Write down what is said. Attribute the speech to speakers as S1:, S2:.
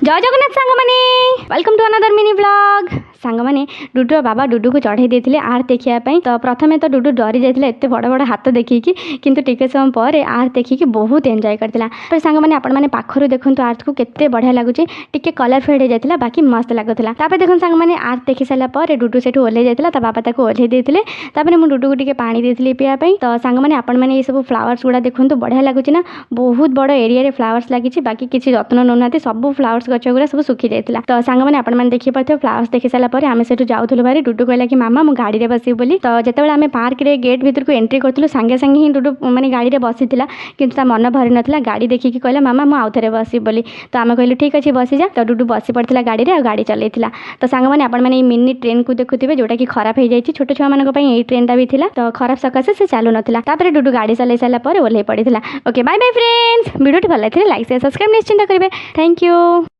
S1: जय जगन्नाथ सांग मैंने welcome to another mini vlog सांग मैंने डुडुर बाबा डुडु को चढ़ाई देते आर्ट देखापी। तो प्रथम तो डुडु डरी जाता एत बड़ बड़ हाथ देखिकी किंतु टिके समय पर आर्ट देखिकी बहुत एंजॉय करता। फिर सांग मैंने आपण मैंने पाखर देखूँ आर्ट को केते बढ़िया लगुच टिके कलर फेड हो जाता बाकी मस्त लगुला। देखो सांग मैंने आर्ट देखी सारापर डुडु से ओह्ल जाता बाबा ताको ओह्ल देते मुझे डुडु को टिके पानी देती पीवाई। तो सांग मैंने आपण मैंने ये सब फ्लावर्स गुड़ा देखूँ बढ़िया लगुच ना बहुत बड़ एरिया फ्लावर्स लगी बाकी किसी जत्न नौना सब फ्लावर्स गच गुड़ा सब सुखी जाता। तो सांग मैंने आपण मैंने देखी पार्थे फ्लावर्स देखी सारापर आम से जाऊँ भारी डुडु कहला कि मामा मु गाड़ी में बसबी बोली। तो जिते आम पार्क रे गेट भीतर को एंट्री करूँ सागे सागे ही डुडु मैंने गाड़ी में बसी किंतु मन भरी नाला गाड़ी देखिकी कहला मामा मु आउ थे बसबी बोली। तो आम कहलु ठीक अच्छे बसी जा। तो डुडु बसी पड़ा गाड़ी में गाड़ी चलता। तो सांग मैंने आपण मैंने मिनी ट्रेन को देखुए जोटा कि खराब हो जाए छोट छुआ मान ट्रेनटा भी था। तो खराब सकाशे से चलू नाला डुडु गाड़ी चलाई सारापर ओह्ल पड़ा। Okay bye bye friends video भल लगे लाइक शेयर सब्सक्राइब निश्चिंत करेंगे। Thank you.